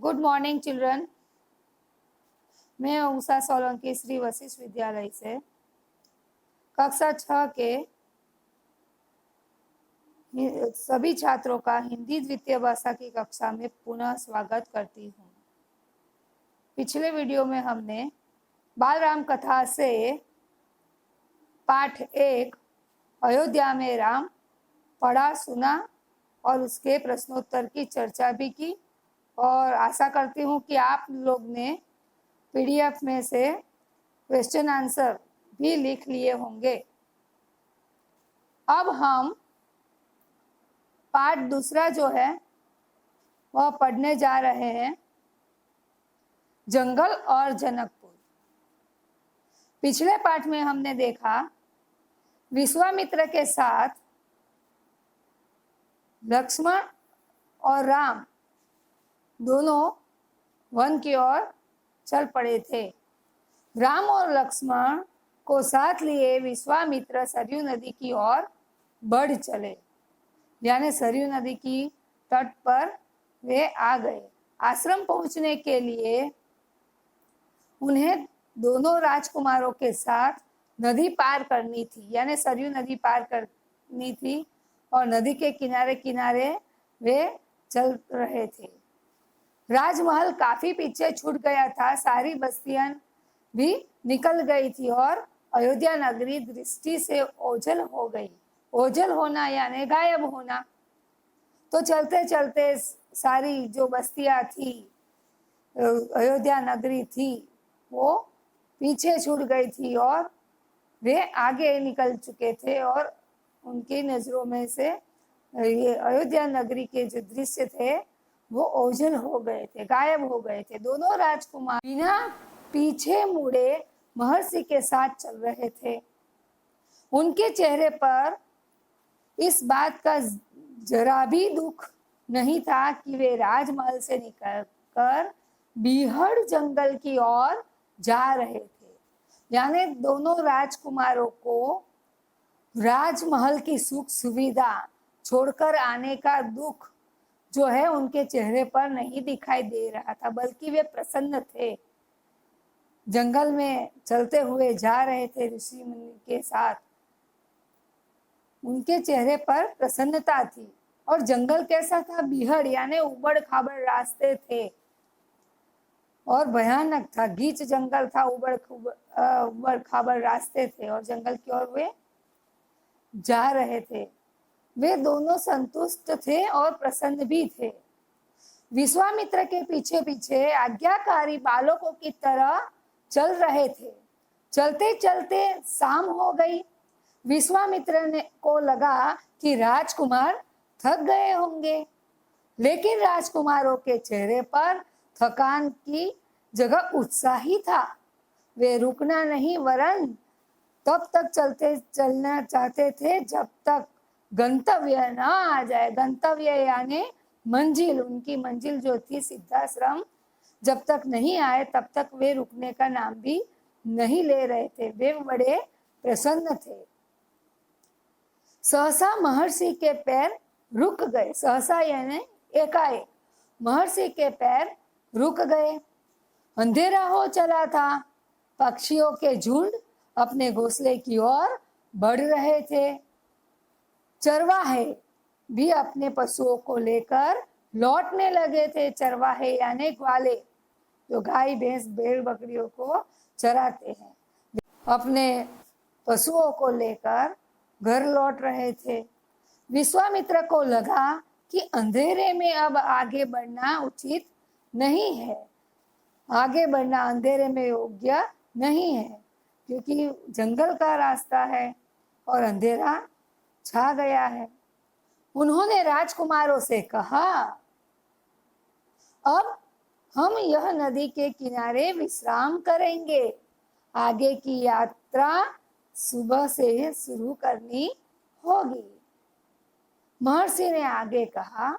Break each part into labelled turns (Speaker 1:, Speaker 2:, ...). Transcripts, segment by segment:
Speaker 1: Good morning children. मैं उषा सोलंकी श्री वशिष्ठ विद्यालय से कक्षा 6 के सभी छात्रों का हिंदी द्वितीय भाषा की कक्षा में पुनः स्वागत करती हूँ। पिछले वीडियो में हमने बाल राम कथा से पाठ 1 अयोध्या में राम पढ़ा सुना और उसके प्रश्नोत्तर की चर्चा भी की और आशा करती हूँ कि आप लोग ने पीडीएफ में से क्वेश्चन आंसर भी लिख लिए होंगे। अब हम पाठ दूसरा जो है वह पढ़ने जा रहे हैं, जंगल और जनकपुर। पिछले पाठ में हमने देखा विश्वामित्र के साथ लक्ष्मण और राम दोनों वन की ओर चल पड़े थे। राम और लक्ष्मण को साथ लिए विश्वामित्र सरयू नदी की ओर बढ़ चले, यानी सरयू नदी की तट पर वे आ गए। आश्रम पहुंचने के लिए उन्हें दोनों राजकुमारों के साथ नदी पार करनी थी, यानी सरयू नदी पार करनी थी और नदी के किनारे किनारे वे चल रहे थे। राजमहल काफी पीछे छूट गया था, सारी बस्तियां भी निकल गई थी और अयोध्या नगरी दृष्टि से ओझल हो गई। ओझल होना यानी गायब होना। तो चलते चलते सारी जो बस्तियां थी, अयोध्या नगरी थी, वो पीछे छूट गई थी और वे आगे निकल चुके थे और उनकी नजरों में से ये अयोध्या नगरी के जो दृश्य थे वो ओझल हो गए थे, गायब हो गए थे। दोनों राजकुमार बिना पीछे मुड़े महर्षि के साथ चल रहे थे। उनके चेहरे पर इस बात का जरा भी दुख नहीं था कि वे राजमहल से निकलकर बीहड़ जंगल की ओर जा रहे थे। यानी दोनों राजकुमारों को राजमहल की सुख सुविधा छोड़कर आने का दुख जो है उनके चेहरे पर नहीं दिखाई दे रहा था, बल्कि वे प्रसन्न थे। जंगल में चलते हुए जा रहे थे ऋषि मुनि के साथ, उनके चेहरे पर प्रसन्नता थी। और जंगल कैसा था? बीहड़ यानी उबड़ खाबड़ रास्ते थे और भयानक था, गीच जंगल था, उबड़ खाबड़ रास्ते थे और जंगल की ओर वे जा रहे थे। वे दोनों संतुष्ट थे और प्रसन्न भी थे। विश्वामित्र के पीछे पीछे आज्ञाकारी बालकों की तरह चल रहे थे। चलते चलते शाम हो गई। विश्वामित्र को लगा कि राजकुमार थक गए होंगे, लेकिन राजकुमारों के चेहरे पर थकान की जगह उत्साह ही था। वे रुकना नहीं वरन तब तक चलना चाहते थे जब तक गंतव्य न आ जाए। गंतव्य यानी मंजिल, उनकी मंजिल जो थी सिद्धाश्रम, जब तक नहीं आए तब तक वे रुकने का नाम भी नहीं ले रहे थे। वे बड़े प्रसन्न थे। सहसा महर्षि के पैर रुक गए। सहसा यानी एकाएक महर्षि के पैर रुक गए। अंधेरा हो चला था। पक्षियों के झुंड अपने घोंसले की ओर बढ़ रहे थे। चरवाहे भी अपने पशुओं को लेकर लौटने लगे थे। चरवाहे यानी ग्वाले, जो गाय भैंस भेड़ बकरियों को चराते हैं, अपने पशुओं को लेकर घर लौट रहे थे। विश्वामित्र को लगा कि अंधेरे में अब आगे बढ़ना उचित नहीं है। आगे बढ़ना अंधेरे में योग्य नहीं है, क्योंकि जंगल का रास्ता है और अंधेरा छा गया है। उन्होंने राजकुमारों से कहा, अब हम यह नदी के किनारे विश्राम करेंगे। आगे की यात्रा सुबह से शुरू करनी होगी। महर्षि ने आगे कहा,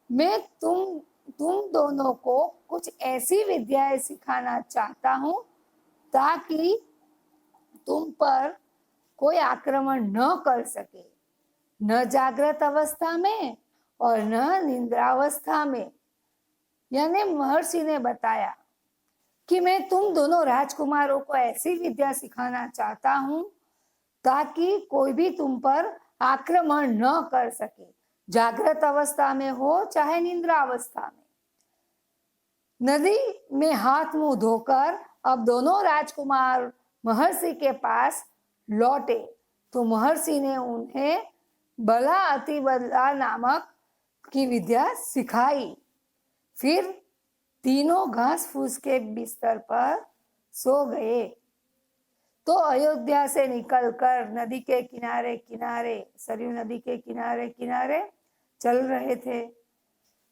Speaker 1: मैं तुम दोनों को कुछ ऐसी विद्याएं सिखाना चाहता हूं ताकि तुम पर कोई आक्रमण न कर सके, न जागृत अवस्था में और न निद्रावस्था में। यानी महर्षि ने बताया कि मैं तुम दोनों राजकुमारों को ऐसी विद्या सिखाना चाहता हूं ताकि कोई भी तुम पर आक्रमण न कर सके, जागृत अवस्था में हो चाहे निद्रा अवस्था में। नदी में हाथ मुंह धोकर अब दोनों राजकुमार महर्षि के पास लौटे तो महर्षि ने उन्हें बला अति बला नामक की विद्या सिखाई। फिर तीनों घास फूस के बिस्तर पर सो गए। तो अयोध्या से निकलकर नदी के किनारे किनारे, सरयू नदी के किनारे किनारे चल रहे थे।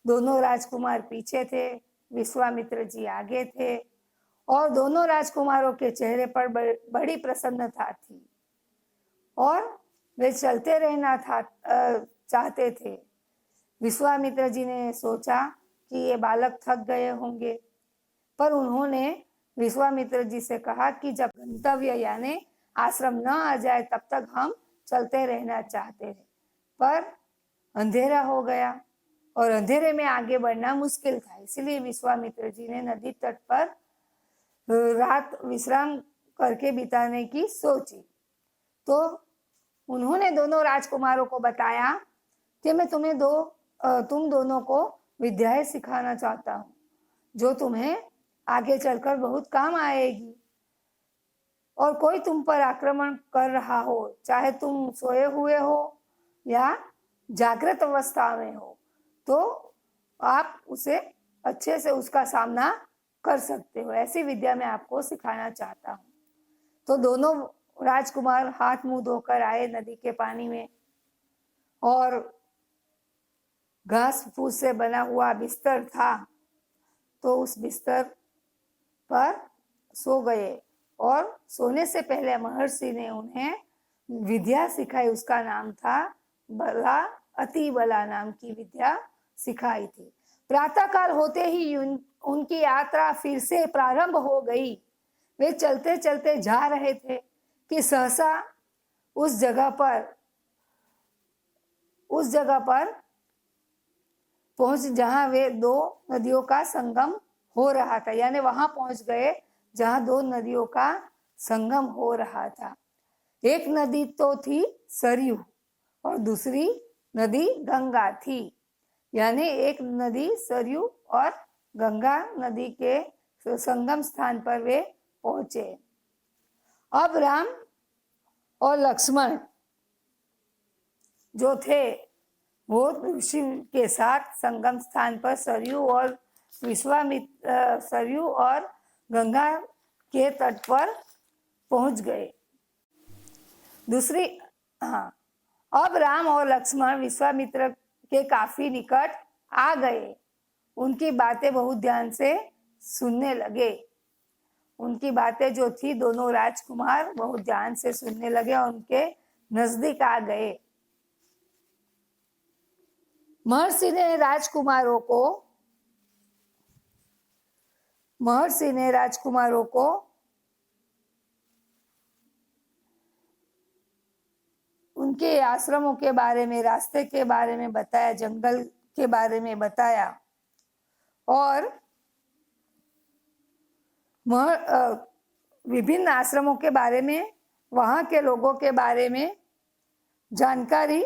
Speaker 1: दोनों राजकुमार पीछे थे, विश्वामित्र जी आगे थे और दोनों राजकुमारों के चेहरे पर बड़ी प्रसन्नता थी और वे चलते रहना चाहते थे। विश्वामित्र जी ने सोचा कि ये बालक थक गए होंगे, पर उन्होंने विश्वामित्र जी से कहा कि जब गंतव्य यानी आश्रम न आ जाए तब तक हम चलते रहना चाहते हैं। पर अंधेरा हो गया और अंधेरे में आगे बढ़ना मुश्किल था, इसलिए विश्वामित्र जी ने नदी तट पर रात विश्राम करके बिताने की सोची। तो उन्होंने दोनों राजकुमारों को बताया कि मैं तुम दोनों को विद्याएं सिखाना चाहता हूँ जो तुम्हें आगे चलकर बहुत काम आएगी। और कोई तुम पर आक्रमण कर रहा हो, चाहे तुम सोए हुए हो या जागृत अवस्था में हो, तो आप उसे अच्छे से उसका सामना कर सकते हो। ऐसी विद्या मैं आपको सिखाना चाहता हूँ। तो दोनों राजकुमार हाथ मुंह धोकर आए नदी के पानी में और घास फूस से बना हुआ बिस्तर था, तो उस बिस्तर पर सो गए। और सोने से पहले महर्षि ने उन्हें विद्या सिखाई, उसका नाम था बला अति बला नाम की विद्या सिखाई थी। प्रातःकाल होते ही उनकी यात्रा फिर से प्रारंभ हो गई। वे चलते चलते जा रहे थे कि सहसा उस जगह पर पहुंच जहां वे दो नदियों का संगम हो रहा था। यानी वहां पहुंच गए जहां दो नदियों का संगम हो रहा था। एक नदी तो थी सरयू और दूसरी नदी गंगा थी। यानी एक नदी सरयू और गंगा नदी के संगम स्थान पर वे पहुंचे। अब राम और लक्ष्मण जो थे वो ऋषि के साथ संगम स्थान पर सरयू और गंगा के तट पर पहुंच गए। अब राम और लक्ष्मण विश्वामित्र के काफी निकट आ गए। उनकी बातें बहुत ध्यान से सुनने लगे। उनकी बातें जो थी दोनों राजकुमार बहुत ध्यान से सुनने लगे और उनके नजदीक आ गए। महर्षि ने राजकुमारों को उनके आश्रमों के बारे में, रास्ते के बारे में बताया, जंगल के बारे में बताया और विभिन्न आश्रमों के बारे में, वहां के लोगों के बारे में जानकारी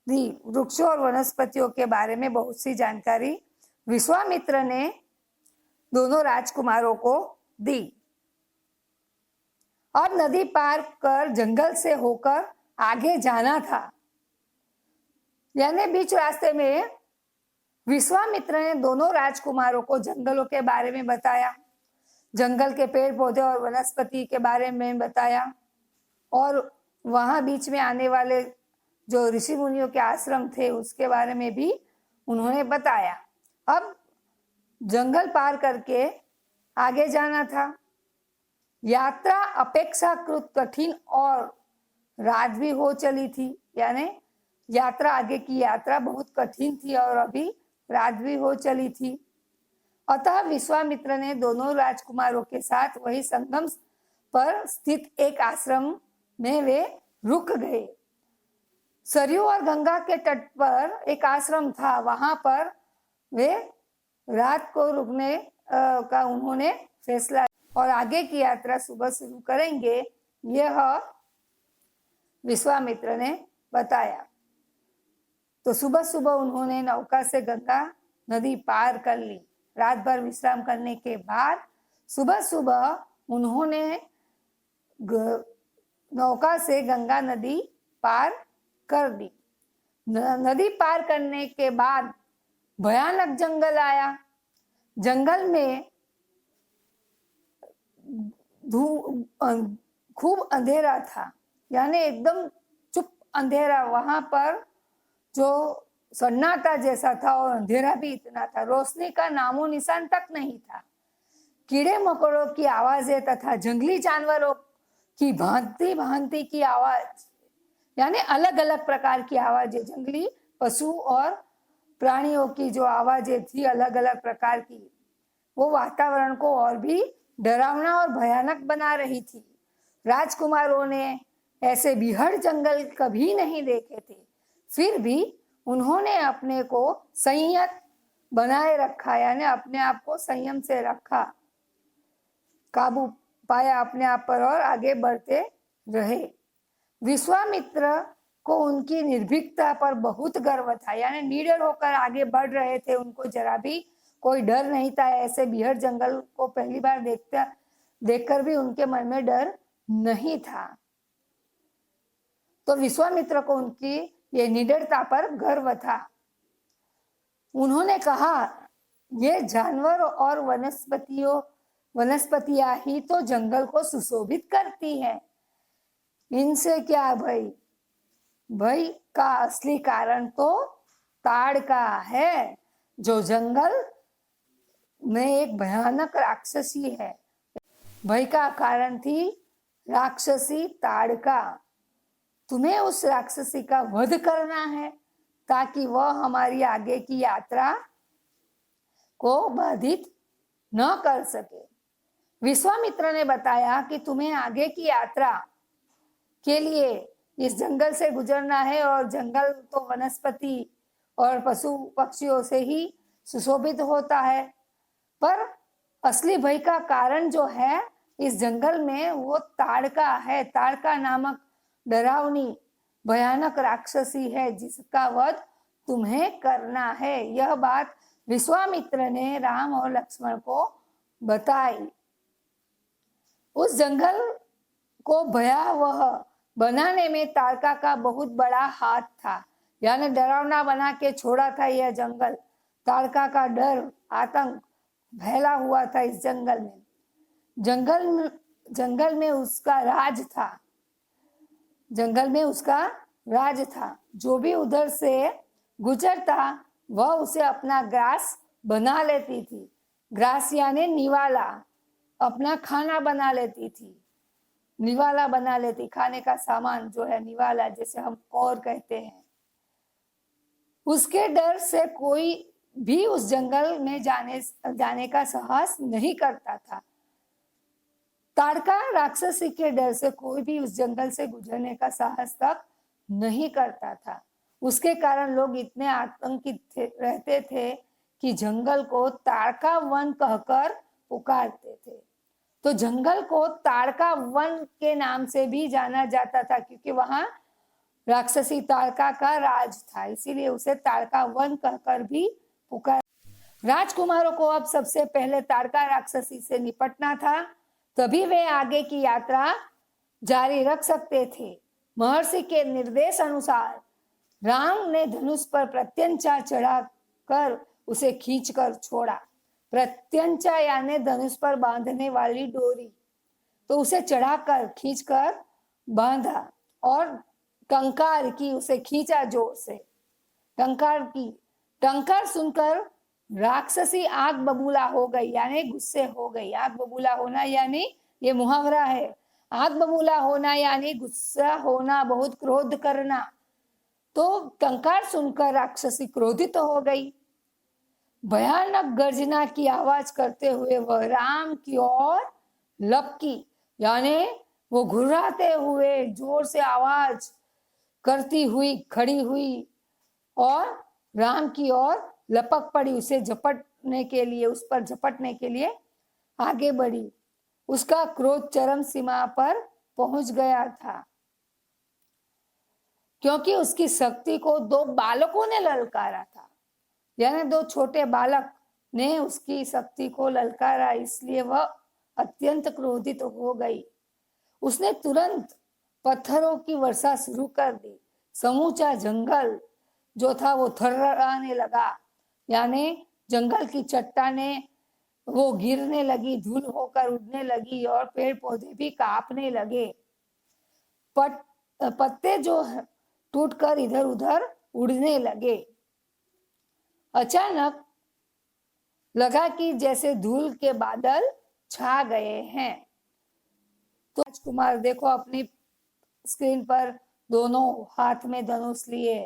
Speaker 1: दी। वृक्षों और वनस्पतियों के बारे में बहुत सी जानकारी विश्वामित्र ने दोनों राजकुमारों को दी। अब नदी पार कर जंगल से होकर आगे जाना था। यानी बीच रास्ते में विश्वामित्र ने दोनों राजकुमारों को जंगलों के बारे में बताया, जंगल के पेड़ पौधे और वनस्पति के बारे में बताया और वहां बीच में आने वाले जो ऋषि मुनियों के आश्रम थे उसके बारे में भी उन्होंने बताया। अब जंगल पार करके आगे जाना था। यात्रा अपेक्षाकृत कठिन और रात भी हो चली थी। यानी यात्रा, आगे की यात्रा बहुत कठिन थी और अभी रात भी हो चली थी। अतः विश्वामित्र ने दोनों राजकुमारों के साथ वही संगम पर स्थित एक आश्रम में वे रुक गए। सरयू और गंगा के तट पर एक आश्रम था, वहां पर वे रात को रुकने का उन्होंने फैसला और आगे की यात्रा सुबह शुरू करेंगे, यह विश्वामित्र ने बताया। तो सुबह सुबह उन्होंने नौका से गंगा नदी पार कर ली। रात भर विश्राम करने के बाद सुबह सुबह उन्होंने नौका से गंगा नदी पार कर दी। नदी पार करने के बाद भयानक जंगल आया। जंगल में खूब अंधेरा था, यानी एकदम चुप अंधेरा। वहां पर जो सन्नाटा जैसा था और अंधेरा भी इतना था, रोशनी का नामो निशान तक नहीं था। कीड़े मकोड़ों की आवाजें तथा जंगली जानवरों की भांति भांति की आवाज, यानी अलग अलग प्रकार की आवाजें, जंगली पशु और प्राणियों की जो आवाजें थी अलग अलग प्रकार की, वो वातावरण को और भी डरावना और भयानक बना रही थी। राजकुमारों ने ऐसे बीहड़ जंगल कभी नहीं देखे थे, फिर भी उन्होंने अपने को संयत बनाए रखा, यानी अपने आप को संयम से रखा, काबू पाया अपने आप पर और आगे बढ़ते रहे। विश्वामित्र को उनकी निर्भीकता पर बहुत गर्व था, यानी निडर होकर आगे बढ़ रहे थे, उनको जरा भी कोई डर नहीं था। ऐसे बीहड़ जंगल को पहली बार देखकर भी उनके मन में डर नहीं था। तो विश्वामित्र को उनकी ये निडरता पर गर्व था। उन्होंने कहा, ये जानवर और वनस्पतियां ही तो जंगल को सुशोभित करती है, इनसे क्या भय? भय का असली कारण तो ताड़का है, जो जंगल में एक भयानक राक्षसी है। भय का कारण थी राक्षसी ताड़का। तुम्हें उस राक्षसी का वध करना है ताकि वह हमारी आगे की यात्रा को बाधित न कर सके। विश्वामित्र ने बताया कि तुम्हें आगे की यात्रा के लिए इस जंगल से गुजरना है, और जंगल तो वनस्पति और पशु पक्षियों से ही सुशोभित होता है, पर असली भय का कारण जो है इस जंगल में वो ताड़का है। ताड़का नामक डरावनी भयानक राक्षसी है, जिसका वध तुम्हें करना है। यह बात विश्वामित्र ने राम और लक्ष्मण को बताई। उस जंगल को भयावह बनाने में ताड़का का बहुत बड़ा हाथ था, यानी डरावना बना के छोड़ा था यह जंगल। ताड़का का डर आतंक फैला हुआ था इस जंगल में। जंगल में उसका राज था। जंगल में उसका राज था। जो भी उधर से गुजरता वह उसे अपना ग्रास बना लेती थी। ग्रास यानी निवाला, अपना खाना बना लेती थी। निवाला बना लेती, खाने का सामान जो है निवाला, जैसे हम कौर कहते हैं। उसके डर से कोई भी उस जंगल में जाने का साहस नहीं करता था। ताड़का राक्षसी के डर से कोई भी उस जंगल से गुजरने का साहस तक नहीं करता था। उसके कारण लोग इतने आतंकित रहते थे कि जंगल को ताड़का वन कहकर पुकारते थे। तो जंगल को ताड़का वन के नाम से भी जाना जाता था, क्योंकि वहां राक्षसी ताड़का का राज था, इसीलिए उसे ताड़का वन कहकर भी पुकार। राजकुमारों को अब सबसे पहले ताड़का राक्षसी से निपटना था, तभी वे आगे की यात्रा जारी रख सकते थे। महर्षि के निर्देश अनुसार राम ने धनुष पर प्रत्यंचा चढ़ाकर उसे खींचकर छोड़ा। प्रत्यंचा यानी धनुष पर बांधने वाली डोरी, तो उसे चढ़ाकर खींचकर बांधा और टंकार की, उसे खींचा जोर से, टंकार की। टंकार सुनकर राक्षसी आग बबूला हो गई, यानी गुस्से हो गई। आग बबूला होना यानी ये मुहावरा है। आग बबूला होना यानी गुस्सा होना, बहुत क्रोध करना। तो टंकार सुनकर राक्षसी क्रोधित हो गई। भयानक गर्जना की आवाज करते हुए वह राम की ओर लपकी, यानी वो घुर्राते हुए जोर से आवाज करती हुई खड़ी हुई और राम की ओर लपक पड़ी, उसे झपटने के लिए उस पर झपटने के लिए आगे बढ़ी। उसका क्रोध चरम सीमा पर पहुंच गया था, क्योंकि उसकी शक्ति को दो बालकों ने ललकारा था, यानी दो छोटे बालक ने उसकी शक्ति को ललकारा, इसलिए वह अत्यंत क्रोधित हो गई। उसने तुरंत पत्थरों की वर्षा शुरू कर दी। समूचा जंगल जो था वो थर्राने लगा, यानी जंगल की चट्टानें वो गिरने लगी, धूल होकर उड़ने लगी और पेड़ पौधे भी कांपने लगे। पत्ते जो टूटकर इधर उधर उड़ने लगे। अचानक लगा कि जैसे धूल के बादल छा गए हैं। तो राजकुमार देखो अपनी स्क्रीन पर दोनों हाथ में धनुष लिए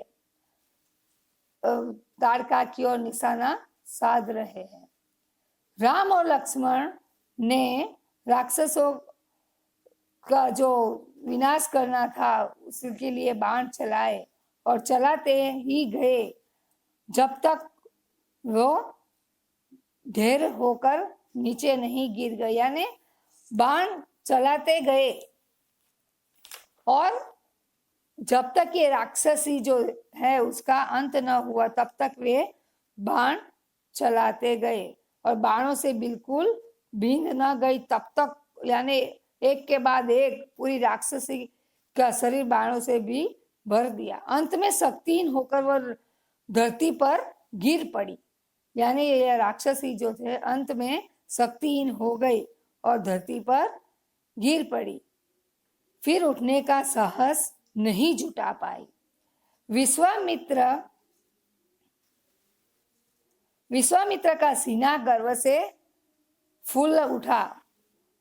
Speaker 1: ताड़का की ओर निशाना साध रहे हैं। राम और लक्ष्मण ने राक्षसों का जो विनाश करना था उसके लिए बाण चलाए और चलाते ही गए जब तक वो ढेर होकर नीचे नहीं गिर गए, यानी बाण चलाते गए और जब तक ये राक्षसी जो है उसका अंत न हुआ तब तक वे बाण चलाते गए और बाणों से बिल्कुल बींद न गई तब तक, यानी एक के बाद एक पूरी राक्षसी का शरीर बाणों से भी भर दिया। अंत में शक्तिहीन होकर वह धरती पर गिर पड़ी, यानी ये राक्षसी जो थे अंत में शक्तिहीन हो गई और धरती पर गिर पड़ी। फिर उठने का साहस नहीं जुटा पाई। विश्वामित्र का सीना गर्व से फूल उठा।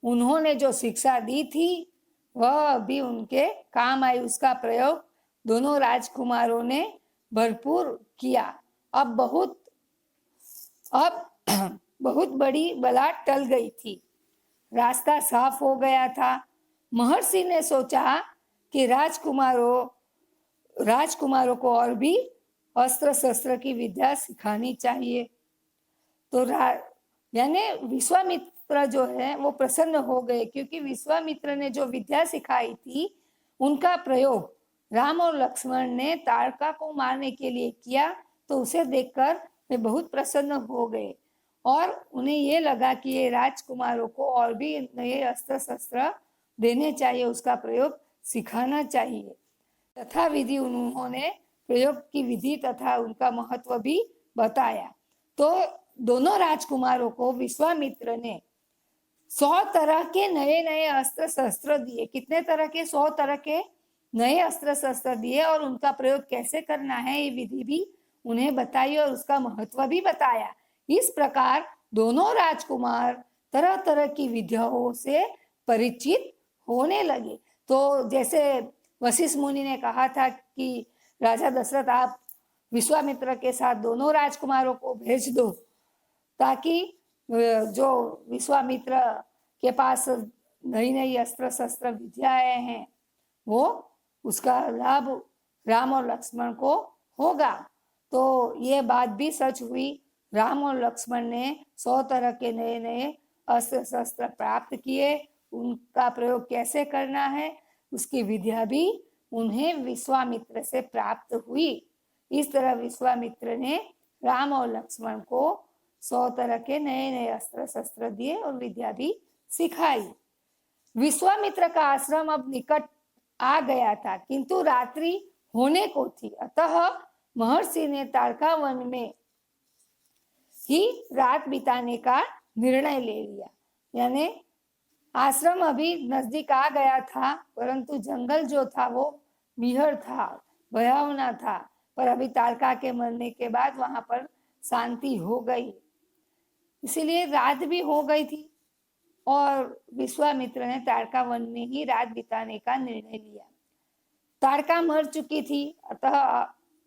Speaker 1: उन्होंने जो शिक्षा दी थी वह भी उनके काम आई। उसका प्रयोग दोनों राजकुमारों ने भरपूर किया। अब बहुत बड़ी बला टल गई थी। रास्ता साफ हो गया था। महर्षि ने सोचा कि राजकुमारों को और भी अस्त्र शस्त्र की विद्या सिखानी चाहिए। तो यानी विश्वामित्र जो है वो प्रसन्न हो गए, क्योंकि विश्वामित्र ने जो विद्या सिखाई थी उनका प्रयोग राम और लक्ष्मण ने ताड़का को मारने के लिए किया। तो उसे देखकर वे बहुत प्रसन्न हो गए और उन्हें ये लगा कि ये राजकुमारों को और भी नए अस्त्र शस्त्र देने चाहिए, उसका प्रयोग सिखाना चाहिए। तथा विधि उन्होंने प्रयोग की विधि तथा उनका महत्व भी बताया। तो दोनों राजकुमारों को विश्वामित्र ने 100 तरह के नए नए अस्त्र शस्त्र दिए। कितने तरह के? 100 तरह के नए अस्त्र शस्त्र दिए और उनका प्रयोग कैसे करना है ये विधि भी उन्हें बताई और उसका महत्व भी बताया। इस प्रकार दोनों राजकुमार तरह तरह की विद्याओं से परिचित होने लगे। तो जैसे वशिष्ठ मुनि ने कहा था कि राजा दशरथ आप विश्वामित्र के साथ दोनों राजकुमारों को भेज दो, ताकि जो विश्वामित्र के पास नई नई अस्त्र शस्त्र विद्याएं हैं वो उसका लाभ राम और लक्ष्मण को होगा। तो ये बात भी सच हुई। राम और लक्ष्मण ने 100 तरह के नए नए अस्त्र शस्त्र प्राप्त किए। उनका प्रयोग कैसे करना है उसकी विद्या भी उन्हें विश्वामित्र से प्राप्त हुई। इस तरह विश्वामित्र ने राम और लक्ष्मण को 100 तरह के नए नए अस्त्र शस्त्र दिए और विद्या भी सिखाई। विश्वामित्र का आश्रम अब निकट आ गया था, किंतु रात्रि होने को थी। अतः महर्षि ने ताड़का वन में ही रात बिताने का निर्णय ले लिया। यानी आश्रम अभी नजदीक आ गया था, परंतु जंगल जो था वो बिहड़ था, भयावना था। पर अभी ताड़का के मरने के बाद वहां पर शांति हो गई, इसीलिए रात भी हो गई थी और विश्वामित्र ने ताड़का वन में ही रात बिताने का निर्णय लिया। ताड़का मर चुकी थी, अतः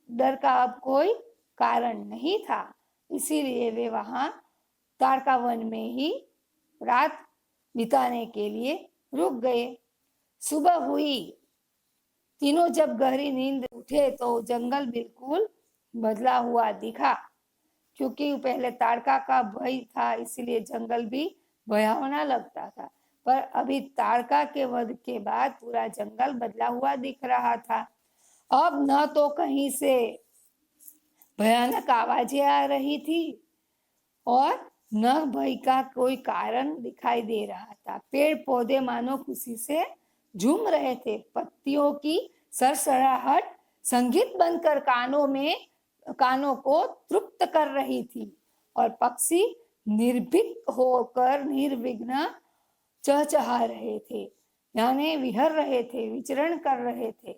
Speaker 1: डर का अब कोई कारण नहीं था, इसीलिए वे वहां ताड़का वन में ही रात बिताने के लिए रुक गए। सुबह हुई, तीनों जब गहरी नींद उठे तो जंगल बिल्कुल बदला हुआ दिखा, क्योंकि पहले ताड़का का भय था, इसलिए जंगल भी भयावना लगता था। पर अभी ताड़का के वध के बाद पूरा जंगल बदला हुआ दिख रहा था। अब न तो कहीं से भयानक आवाजें आ रही थी और न भय का कोई कारण दिखाई दे रहा था। पेड़ पौधे मानो खुशी से झूम रहे थे। पत्तियों की सरसराहट संगीत बनकर कानों को तृप्त कर रही थी और पक्षी निर्भीक होकर निर्विघ्न चहचहा रहे थे, यानी विहर रहे थे, विचरण कर रहे थे।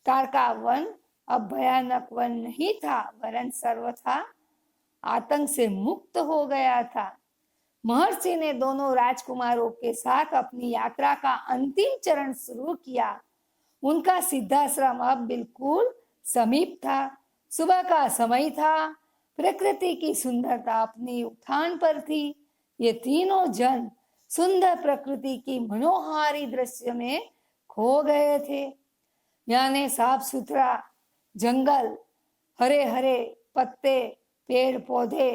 Speaker 1: ताड़का वन अब भयानक वन नहीं था, वरन सर्वथा आतंक से मुक्त हो गया था। महर्षि ने दोनों राजकुमारों के साथ अपनी यात्रा का अंतिम चरण शुरू किया। उनका सिद्धाश्रम अब बिल्कुल समीप था। सुबह का समय था। प्रकृति की सुंदरता अपनी उठान पर थी। ये तीनों जन सुंदर प्रकृति की मनोहारी दृश्य में खो गए थे। यानी साफ सुथरा जंगल, हरे हरे पत्ते, पेड़ पौधे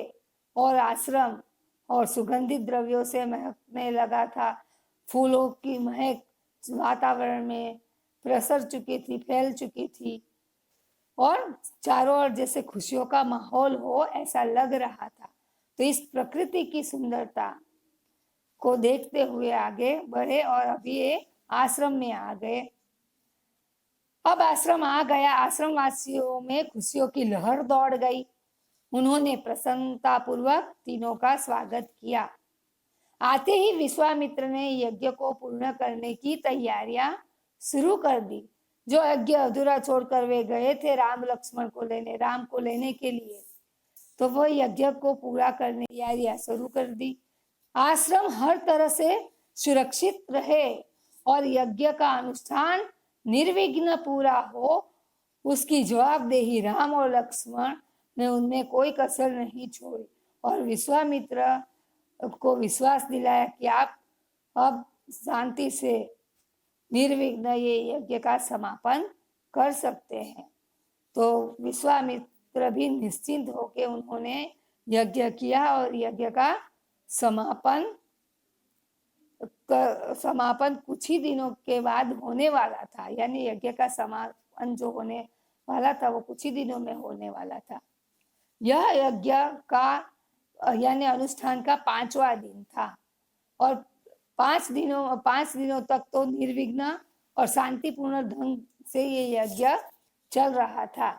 Speaker 1: और आश्रम और सुगंधित द्रव्यों से महकने लगा था। फूलों की महक वातावरण में प्रसर चुकी थी, फैल चुकी थी और चारों ओर जैसे खुशियों का माहौल हो ऐसा लग रहा था। तो इस प्रकृति की सुंदरता को देखते हुए आगे बढ़े और अभी ये आश्रम में आ गए। अब आश्रम आ गया। आश्रम वासियों में खुशियों की लहर दौड़ गई। उन्होंने प्रसन्नता पूर्वक तीनों का स्वागत किया। आते ही विश्वामित्र ने यज्ञ को पूर्ण करने की तैयारियां शुरू कर दी। जो यज्ञ अधूरा छोड़कर वे गए थे राम को लेने के लिए, तो वह यज्ञ को पूरा करने की तैयारियां शुरू कर दी। आश्रम हर तरह से सुरक्षित रहे और यज्ञ का अनुष्ठान निर्विघ्न पूरा हो, उसकी जवाबदेही राम और लक्ष्मण ने उनमें कोई कसर नहीं छोड़ी और विश्वामित्र को विश्वास दिलाया कि आप अब शांति से निर्विघ्न ये यज्ञ का समापन कर सकते हैं। तो विश्वामित्र भी निश्चिंत होकर उन्होंने यज्ञ किया और यज्ञ का समापन कुछ ही दिनों के बाद होने वाला था। यानी यज्ञ का समापन जो होने वाला था वो कुछ ही दिनों में होने वाला था। यह यज्ञ का यानी अनुष्ठान का 5वां दिन था और 5 दिनों तक तो निर्विघ्न और शांतिपूर्ण ढंग से ये यज्ञ चल रहा था।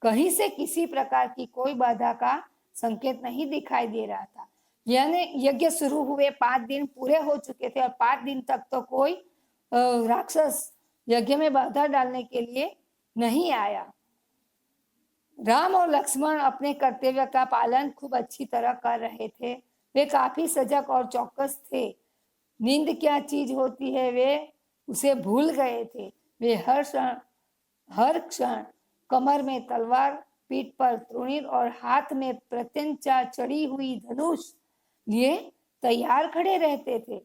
Speaker 1: कहीं से किसी प्रकार की कोई बाधा का संकेत नहीं दिखाई दे रहा था। यानी यज्ञ शुरू हुए 5 दिन पूरे हो चुके थे और 5 दिन तक तो कोई राक्षस यज्ञ में बाधा डालने के लिए नहीं आया। राम और लक्ष्मण अपने कर्तव्य का पालन खूब अच्छी तरह कर रहे थे। वे काफी सजग और चौकस थे। नींद क्या चीज होती है वे उसे भूल गए थे। वे हर क्षण कमर में तलवार, पीठ पर त्रिशूल और हाथ में प्रत्यंचा चढ़ी हुई धनुष लिए तैयार खड़े रहते थे।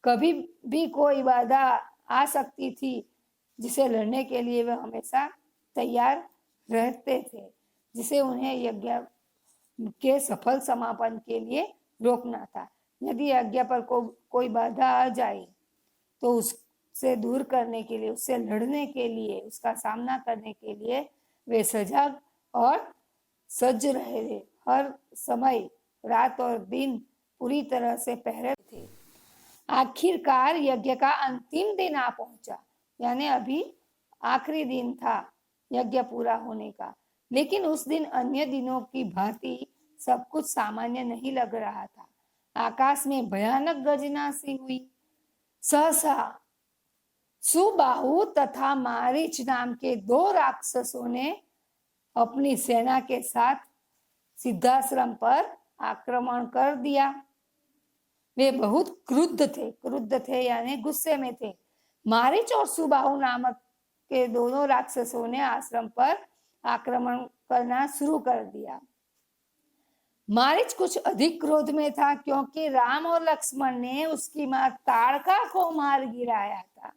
Speaker 1: कभी भी कोई बाधा आ सकती थी जिसे लड़ने के लिए वे हमेशा तैयार रहते थे, जिसे उन्हें यज्ञ के सफल समापन के लिए रोकना था। यदि यज्ञ पर कोई बाधा आ जाए तो उससे दूर करने के लिए, उससे लड़ने के लिए, उसका सामना करने के लिए वे सजग और सज्ज रहे थे। हर समय रात और दिन पूरी तरह से पहरे थे। आखिरकार यज्ञ का अंतिम दिन आ पहुंचा। यानी अभी आखिरी दिन था यज्ञ पूरा होने का। लेकिन उस दिन अन्य दिनों की भांति सब कुछ सामान्य नहीं लग रहा था। आकाश में भयानक गर्जना सी हुई। सहसा सुबाहु तथा मारीच नाम के 2 राक्षसों ने अपनी सेना के साथ सिद्धाश्रम पर आक्रमण कर दिया। वे बहुत क्रुद्ध थे यानी गुस्से में थे। मारीच और सुबाहु नामक के दोनों राक्षसों ने आश्रम पर आक्रमण करना शुरू कर दिया। मारीच कुछ अधिक क्रोध में था क्योंकि राम और लक्ष्मण ने उसकी मां ताड़का को मार गिराया था।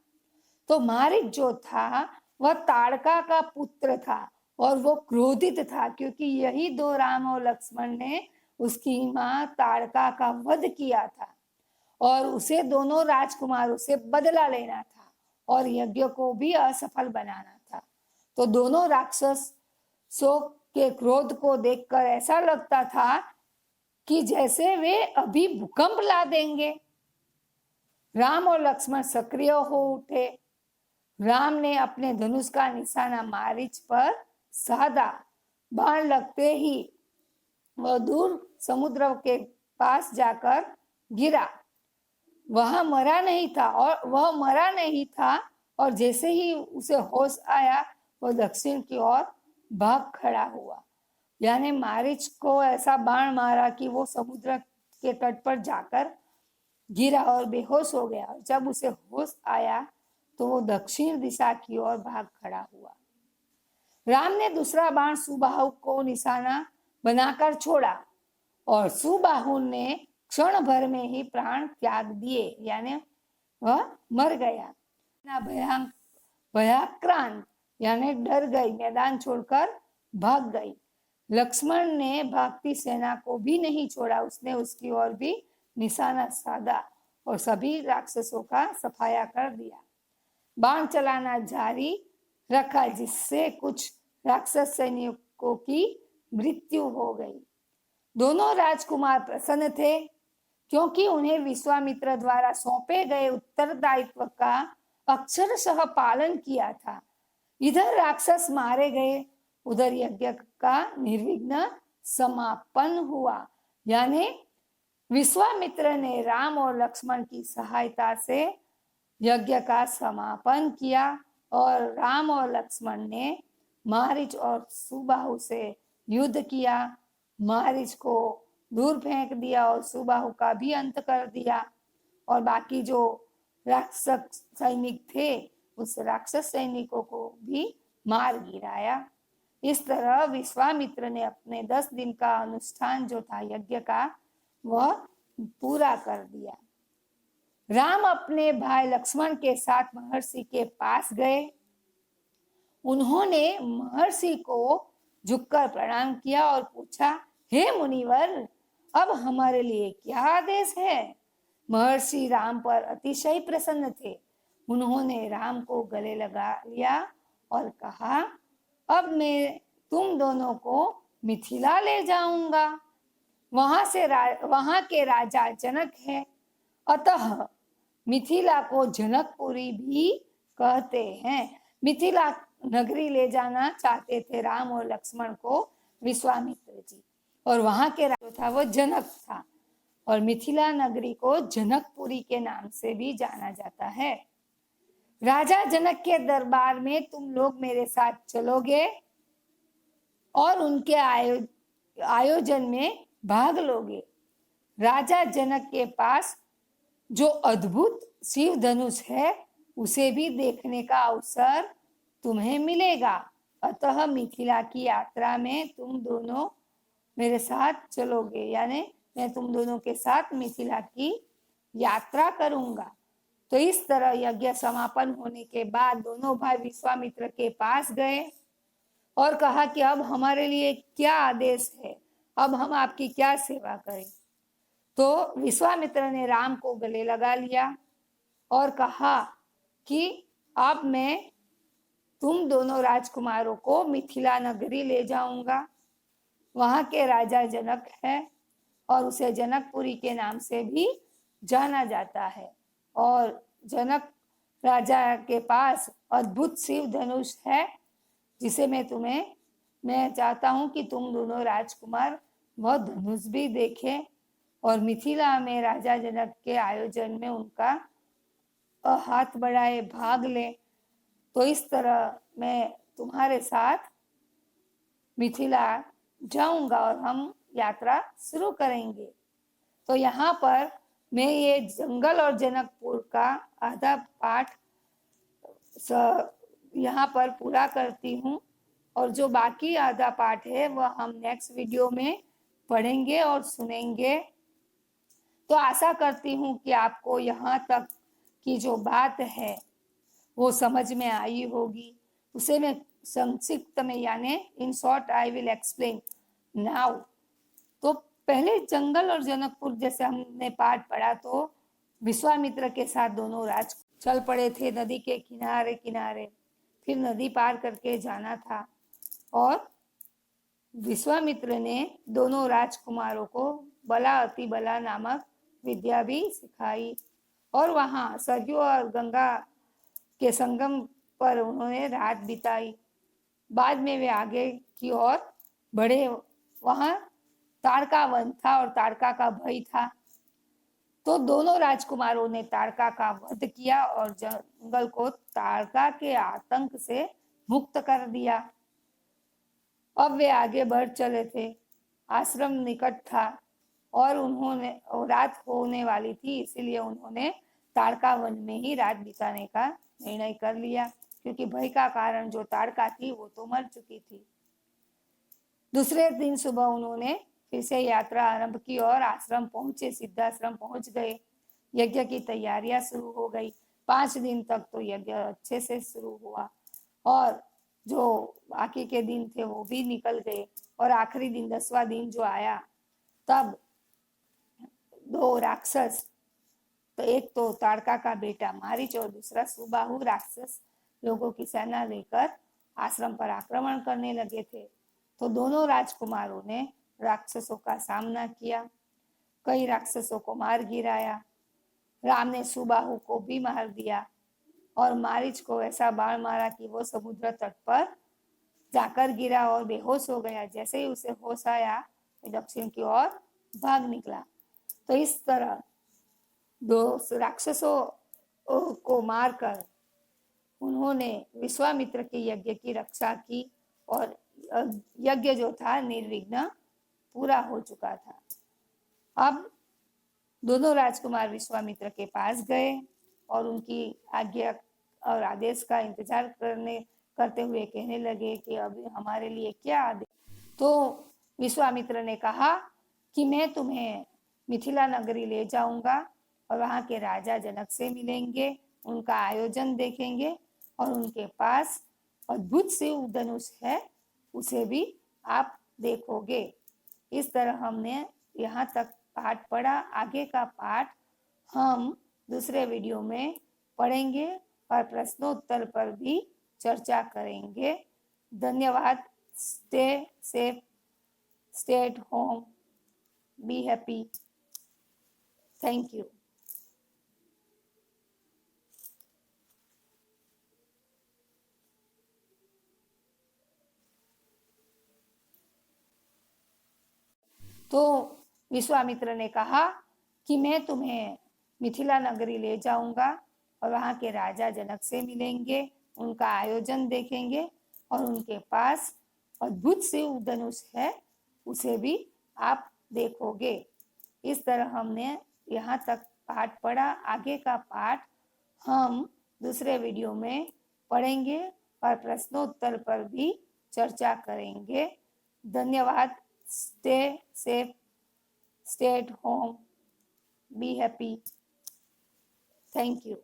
Speaker 1: तो मारीच जो था वह ताड़का का पुत्र था और वो क्रोधित था क्योंकि यही दो राम और लक्ष्मण ने उसकी माँ ताड़का का वध किया था और उसे दोनों राजकुमारों से बदला लेना था और यज्ञ को भी असफल बनाना था। तो दोनों राक्षसों के क्रोध को देखकर ऐसा लगता था कि जैसे वे अभी भूकंप ला देंगे। राम और लक्ष्मण सक्रिय हो उठे। राम ने अपने धनुष का निशाना मारीच पर साधा। बाण लगते ही वह दूर समुद्र के पास जाकर गिरा। वह मरा नहीं था और जैसे ही उसे होश आया वो दक्षिण की ओर भाग खड़ा हुआ। यानी मारीच को ऐसा बाण मारा कि वो समुद्र के तट पर जाकर गिरा और बेहोश हो गया। और जब उसे होश आया तो वो दक्षिण दिशा की ओर भाग खड़ा हुआ। राम ने दूसरा बाण सुबाहु को निशाना बनाकर छोड़ा और सुबाहु ने क्षण भर में ही प्राण त्याग दिए, यानी वह मर गया। भयाक्रांत यानी डर गई, मैदान छोड़कर भाग गई। लक्ष्मण ने भागती सेना को भी नहीं छोड़ा, उसने उसकी ओर भी निशाना साधा और सभी राक्षसों का सफाया कर दिया। बाण चलाना जारी रखा जिससे कुछ राक्षस सैनिकों की मृत्यु हो गई। दोनों राजकुमार प्रसन्न थे क्योंकि उन्हें विश्वामित्र द्वारा सौंपे गए उत्तरदायित्व का अक्षरशः पालन किया था। इधर राक्षस मारे गए, उधर यज्ञ का निर्विघ्न समापन हुआ। यानी विश्वामित्र ने राम और लक्ष्मण की सहायता से यज्ञ का समापन किया और राम और लक्ष्मण ने मारीच और सुबाहु से युद्ध किया। मारीच को दूर फेंक दिया और सुबाहु का भी अंत कर दिया और बाकी जो राक्षस सैनिक थे उस राक्षस सैनिकों को भी मार गिराया। इस तरह विश्वामित्र ने अपने 10 दिन का अनुष्ठान जो था यज्ञ का वह पूरा कर दिया। राम अपने भाई लक्ष्मण के साथ महर्षि के पास गए। उन्होंने महर्षि को झुककर प्रणाम किया और पूछा, हे मुनिवर, अब हमारे लिए क्या आदेश है? महर्षि राम पर अतिशय प्रसन्न थे। उन्होंने राम को गले लगा लिया और कहा, अब मैं तुम दोनों को मिथिला ले जाऊंगा। वहां के राजा जनक है, अतः मिथिला को जनकपुरी भी कहते हैं। मिथिला नगरी ले जाना चाहते थे राम और लक्ष्मण को विश्वामित्र जी, और वहां के राजा था वो जनक था और मिथिला नगरी को जनकपुरी के नाम से भी जाना जाता है। राजा जनक के दरबार में तुम लोग मेरे साथ चलोगे और उनके आयोजन में भाग लोगे। राजा जनक के पास जो अद्भुत शिव धनुष है उसे भी देखने का अवसर तुम्हें मिलेगा। अतः मिथिला की यात्रा में तुम दोनों मेरे साथ चलोगे, यानी मैं तुम दोनों के साथ मिथिला की यात्रा करूंगा। तो इस तरह यज्ञ समापन होने के बाद दोनों भाई विश्वामित्र के पास गए और कहा कि अब हमारे लिए क्या आदेश है, अब हम आपकी क्या सेवा करें। तो विश्वामित्र ने राम को गले लगा लिया और कहा कि अब मैं तुम दोनों राजकुमारों को मिथिला नगरी ले जाऊंगा। वहां के राजा जनक है और उसे जनकपुरी के नाम से भी जाना जाता है और जनक राजा के पास अद्भुत शिव धनुष है जिसे मैं चाहता हूं कि तुम दोनों राजकुमार वह धनुष भी देखें और मिथिला में राजा जनक के आयोजन में उनका हाथ बढ़ाए, भाग ले। तो इस तरह मैं तुम्हारे साथ मिथिला जाऊंगा और हम यात्रा शुरू करेंगे। तो यहाँ पर मैं ये जंगल और जनकपुर का आधा पाठ यहाँ पर पूरा करती हूँ और जो बाकी आधा पाठ है वह हम नेक्स्ट वीडियो में पढ़ेंगे और सुनेंगे। तो आशा करती हूँ कि आपको यहाँ तक की जो बात है वो समझ में आई होगी। उसे मैं संक्षिप्त में यानी in short I will explain now. तो पहले जंगल और जनकपुर जैसे हमने पाठ पढ़ा, तो विश्वामित्र के साथ दोनों राज चल पड़े थे नदी के किनारे किनारे। फिर नदी पार करके जाना था और विश्वामित्र ने दोनों राजकुमारों को बला अति बला नामक विद्या भी सिखाई और वहां सरयू और गंगा के संगम पर उन्होंने रात बिताई। बाद में वे आगे की ओर बढ़े। वहां ताड़का वन था और ताड़का का भय था, तो दोनों राजकुमारों ने ताड़का का वध किया और जंगल को ताड़का के आतंक से मुक्त कर दिया। अब वे आगे बढ़ चले थे। आश्रम निकट था और उन्होंने रात होने वाली थी, इसीलिए उन्होंने ताड़का वन में ही रात बिताने का निर्णय कर लिया, क्योंकि भय का कारण जो ताड़का थी वो तो मर चुकी थी। दूसरे दिन सुबह उन्होंने फिर से यात्रा आरंभ की और आश्रम पहुंचे, सिद्धाश्रम पहुंच गए। यज्ञ की तैयारियां शुरू हो गई। 5 दिन तक तो यज्ञ अच्छे से शुरू हुआ और जो बाकी के दिन थे वो भी निकल गए और आखिरी दिन 10वां दिन जो आया, तब 2 राक्षस, तो एक तो ताड़का का बेटा मारीच और दूसरा सुबाहु राक्षस लोगों की सेना लेकर आश्रम पर आक्रमण करने लगे थे। तो दोनों राजकुमारों ने राक्षसों का सामना किया, कई राक्षसों को मार गिराया। राम ने सुबाहु को भी मार दिया और मारीच को ऐसा बाण मारा कि वो समुद्र तट पर जाकर गिरा और बेहोश हो गया। जैसे ही उसे होश आया तो दक्षिण की ओर भाग निकला। तो इस तरह 2 राक्षसों को मारकर उन्होंने विश्वामित्र के यज्ञ की रक्षा की और यज्ञ जो था निर्विघ्न पूरा हो चुका था। अब दोनों राजकुमार विश्वामित्र के पास गए और उनकी आज्ञा और आदेश का इंतजार करते हुए कहने लगे कि अभी हमारे लिए क्या आदेश। तो विश्वामित्र ने कहा कि मैं तुम्हें मिथिला नगरी ले जाऊंगा और वहां के राजा जनक से मिलेंगे, उनका आयोजन देखेंगे और उनके पास अद्भुत शिव धनुष है, उसे भी आप देखोगे। इस तरह हमने यहाँ तक पाठ पढ़ा। आगे का पाठ हम दूसरे वीडियो में पढ़ेंगे और प्रश्नोत्तर पर भी चर्चा करेंगे। धन्यवाद। Stay safe, stay at home, be happy. Thank you. तो विश्वामित्र ने कहा कि मैं तुम्हें मिथिला नगरी ले जाऊंगा और वहां के राजा जनक से मिलेंगे, उनका आयोजन देखेंगे और उनके पास अद्भुत शिव धनुष है, उसे भी आप देखोगे। इस तरह हमने यहाँ तक पाठ पढ़ा। आगे का पाठ हम दूसरे वीडियो में पढ़ेंगे और प्रश्नोत्तर पर भी चर्चा करेंगे। धन्यवाद। Stay safe, stay at home, be happy. Thank you.